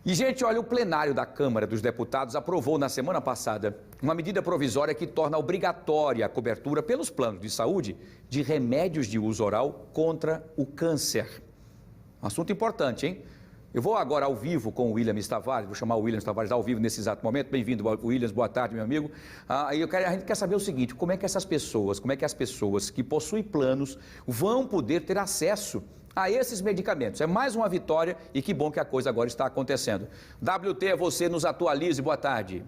E, gente, olha, o plenário da Câmara dos Deputados aprovou na semana passada uma medida provisória que torna obrigatória a cobertura pelos planos de saúde de remédios de uso oral contra o câncer. Um assunto importante, hein? Eu vou agora ao vivo com o Williams Tavares, vou chamar o Williams Tavares ao vivo nesse exato momento. Bem-vindo, Williams, boa tarde, meu amigo. A gente quer saber o seguinte, como é que as pessoas que possuem planos vão poder ter acesso a esses medicamentos? É mais uma vitória e que bom que a coisa agora está acontecendo. WT, você nos atualize, boa tarde.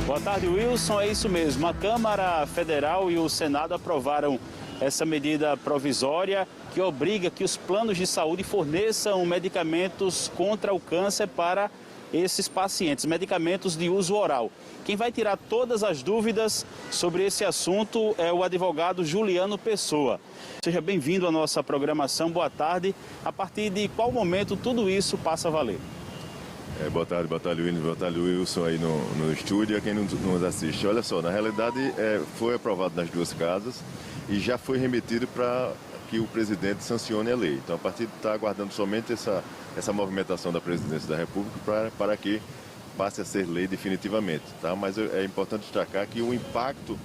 Boa tarde, Wilson, é isso mesmo. A Câmara Federal e o Senado aprovaram essa medida provisória que obriga que os planos de saúde forneçam medicamentos contra o câncer para esses pacientes, medicamentos de uso oral. Quem vai tirar todas as dúvidas sobre esse assunto é o advogado Juliano Pessoa. Seja bem-vindo à nossa programação, boa tarde. A partir de qual momento tudo isso passa a valer? Boa tarde, William, boa tarde, Wilson aí no estúdio e a quem nos assiste. Olha só, na realidade foi aprovado nas duas casas e já foi remetido para que o presidente sancione a lei. Então, a partir de estar aguardando somente essa movimentação da presidência da República para que passe a ser lei definitivamente, tá? Mas é importante destacar que o impacto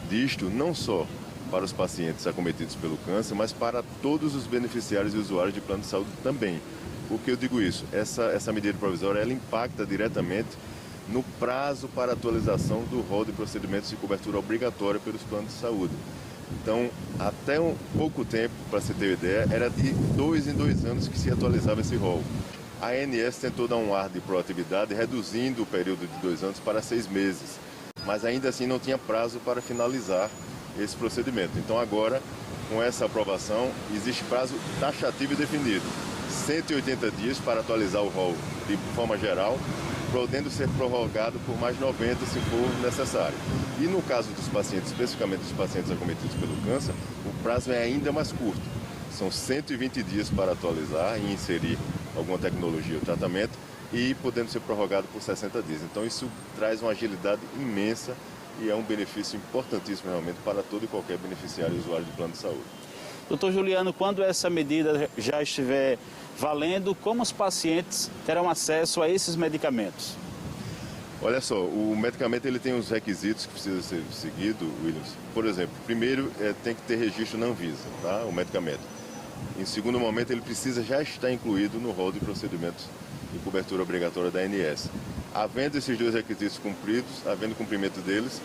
disto não só para os pacientes acometidos pelo câncer, mas para todos os beneficiários e usuários de plano de saúde também. Por que eu digo isso? Essa medida provisória ela impacta diretamente no prazo para atualização do rol de procedimentos de cobertura obrigatória pelos planos de saúde. Então, até pouco tempo, para se ter ideia, era de 2 em 2 anos que se atualizava esse rol. A ANS tentou dar um ar de proatividade, reduzindo o período de 2 anos para 6 meses, mas ainda assim não tinha prazo para finalizar esse procedimento. Então, agora, com essa aprovação, existe prazo taxativo e definido. 180 dias para atualizar o rol de forma geral, podendo ser prorrogado por mais 90 se for necessário. E no caso dos pacientes, especificamente dos pacientes acometidos pelo câncer, o prazo é ainda mais curto. São 120 dias para atualizar e inserir alguma tecnologia ou tratamento e podendo ser prorrogado por 60 dias. Então isso traz uma agilidade imensa e é um benefício importantíssimo realmente para todo e qualquer beneficiário e usuário de plano de saúde. Doutor Juliano, quando essa medida já estiver valendo, como os pacientes terão acesso a esses medicamentos? Olha só, o medicamento ele tem os requisitos que precisam ser seguidos, Williams. Por exemplo, primeiro tem que ter registro na Anvisa, tá? O medicamento. Em segundo momento, ele precisa já estar incluído no rol de procedimentos de cobertura obrigatória da ANS. Havendo esses dois requisitos cumpridos, havendo cumprimento deles,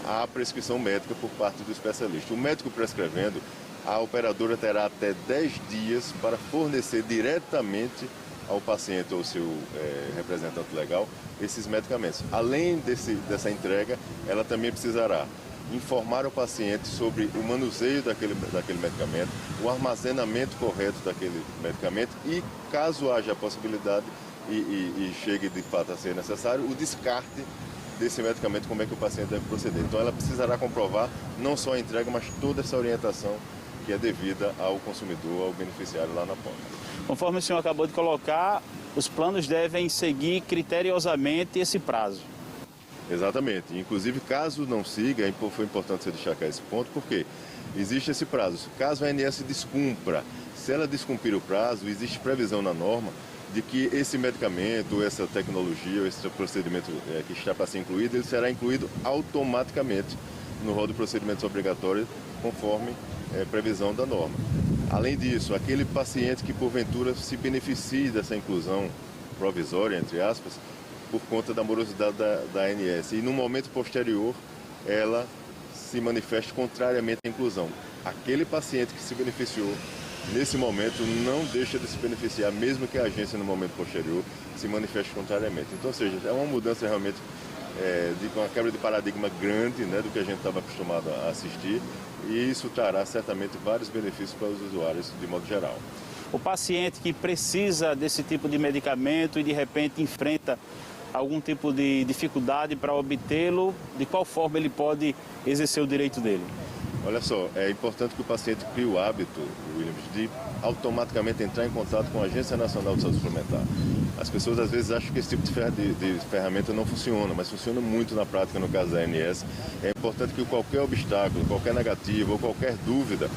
há prescrição médica por parte do especialista. O médico prescrevendo, a operadora terá até 10 dias para fornecer diretamente ao paciente ou seu representante legal esses medicamentos. Além dessa entrega, ela também precisará informar o paciente sobre o manuseio daquele medicamento, o armazenamento correto daquele medicamento e, caso haja a possibilidade e chegue de fato a ser necessário, o descarte desse medicamento, como é que o paciente deve proceder. Então ela precisará comprovar não só a entrega, mas toda essa orientação que é devida ao consumidor, ao beneficiário lá na ponta. Conforme o senhor acabou de colocar, os planos devem seguir criteriosamente esse prazo. Exatamente. Inclusive, caso não siga, foi importante você destacar esse ponto, porque existe esse prazo. Caso a ANS descumpra, se ela descumprir o prazo, existe previsão na norma de que esse medicamento, essa tecnologia, esse procedimento que está para ser incluído, ele será incluído automaticamente no rol de procedimentos obrigatórios, conforme previsão da norma. Além disso, aquele paciente que porventura se beneficie dessa inclusão provisória, entre aspas, por conta da morosidade da ANS, e no momento posterior ela se manifeste contrariamente à inclusão. Aquele paciente que se beneficiou nesse momento não deixa de se beneficiar, mesmo que a agência no momento posterior se manifeste contrariamente. Então, ou seja, é uma mudança realmente de uma quebra de paradigma grande, né, do que a gente estava acostumado a assistir, e isso trará certamente vários benefícios para os usuários de modo geral. O paciente que precisa desse tipo de medicamento e de repente enfrenta algum tipo de dificuldade para obtê-lo, de qual forma ele pode exercer o direito dele? Olha só, é importante que o paciente crie o hábito, Williams, de automaticamente entrar em contato com a Agência Nacional de Saúde Suplementar. As pessoas às vezes acham que esse tipo de ferramenta não funciona, mas funciona muito na prática no caso da ANS. É importante que qualquer obstáculo, qualquer negativa ou qualquer dúvida,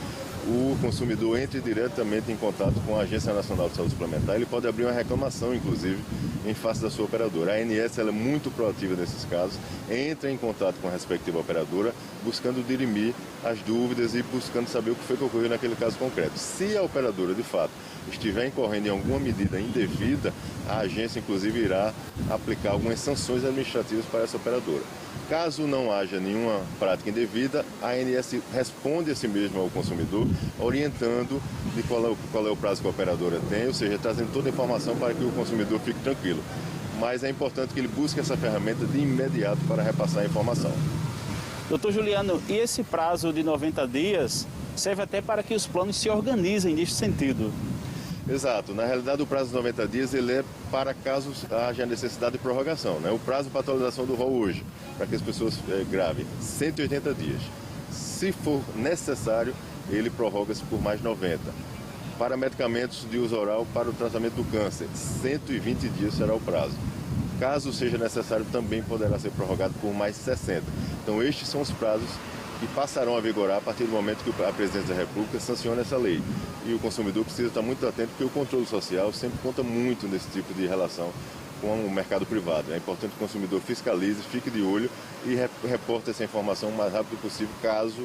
o consumidor entre diretamente em contato com a Agência Nacional de Saúde Suplementar. Ele pode abrir uma reclamação, inclusive, em face da sua operadora. A ANS ela é muito proativa nesses casos, entra em contato com a respectiva operadora, buscando dirimir as dúvidas e buscando saber o que foi que ocorreu naquele caso concreto. Se a operadora, de fato, estiver incorrendo em alguma medida indevida, a agência, inclusive, irá aplicar algumas sanções administrativas para essa operadora. Caso não haja nenhuma prática indevida, a ANS responde a si mesma ao consumidor, orientando de qual é o prazo que a operadora tem, ou seja, trazendo toda a informação para que o consumidor fique tranquilo. Mas é importante que ele busque essa ferramenta de imediato para repassar a informação. Doutor Juliano, e esse prazo de 90 dias serve até para que os planos se organizem neste sentido? Exato. Na realidade, o prazo de 90 dias ele é para casos haja necessidade de prorrogação. Né? O prazo para atualização do rol hoje, para que as pessoas gravem, 180 dias. Se for necessário, ele prorroga-se por mais 90. Para medicamentos de uso oral para o tratamento do câncer, 120 dias será o prazo. Caso seja necessário, também poderá ser prorrogado por mais 60. Então, estes são os prazos que passarão a vigorar a partir do momento que a Presidência da República sanciona essa lei. E o consumidor precisa estar muito atento, porque o controle social sempre conta muito nesse tipo de relação com o mercado privado. É importante que o consumidor fiscalize, fique de olho e reporte essa informação o mais rápido possível, caso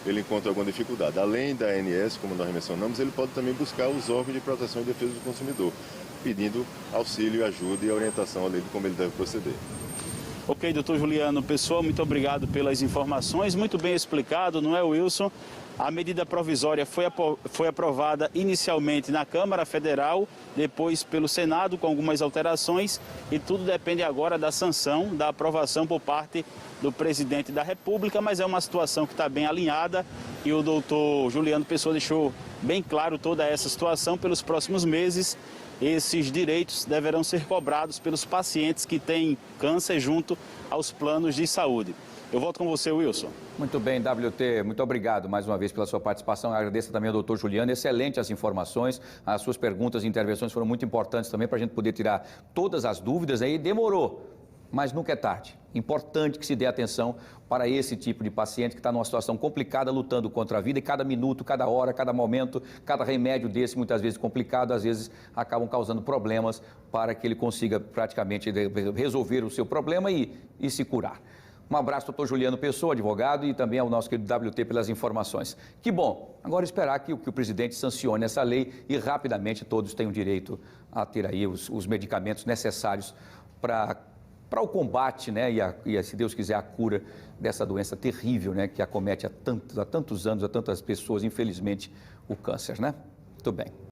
ele encontre alguma dificuldade. Além da ANS, como nós mencionamos, ele pode também buscar os órgãos de proteção e defesa do consumidor, pedindo auxílio, ajuda e orientação além de como ele deve proceder. Ok, doutor Juliano Pessoa, muito obrigado pelas informações, muito bem explicado, não é, Wilson? A medida provisória foi aprovada inicialmente na Câmara Federal, depois pelo Senado com algumas alterações e tudo depende agora da sanção, da aprovação por parte do presidente da República, mas é uma situação que está bem alinhada e o doutor Juliano Pessoa deixou bem claro toda essa situação. Pelos próximos meses, esses direitos deverão ser cobrados pelos pacientes que têm câncer junto aos planos de saúde. Eu volto com você, Wilson. Muito bem, WT, muito obrigado mais uma vez pela sua participação. Agradeço também ao doutor Juliano, excelente as informações, as suas perguntas e intervenções foram muito importantes também para a gente poder tirar todas as dúvidas aí. Demorou, mas nunca é tarde. Importante que se dê atenção para esse tipo de paciente que está numa situação complicada, lutando contra a vida, e cada minuto, cada hora, cada momento, cada remédio desse, muitas vezes complicado, às vezes acabam causando problemas para que ele consiga praticamente resolver o seu problema e se curar. Um abraço, doutor Juliano Pessoa, advogado, e também ao nosso querido WT pelas informações. Que bom, agora esperar que o presidente sancione essa lei e rapidamente todos tenham direito a ter aí os medicamentos necessários para o combate, né, e se Deus quiser, a cura dessa doença terrível, né, que acomete há tantos anos, a tantas pessoas, infelizmente, o câncer, né? Muito bem.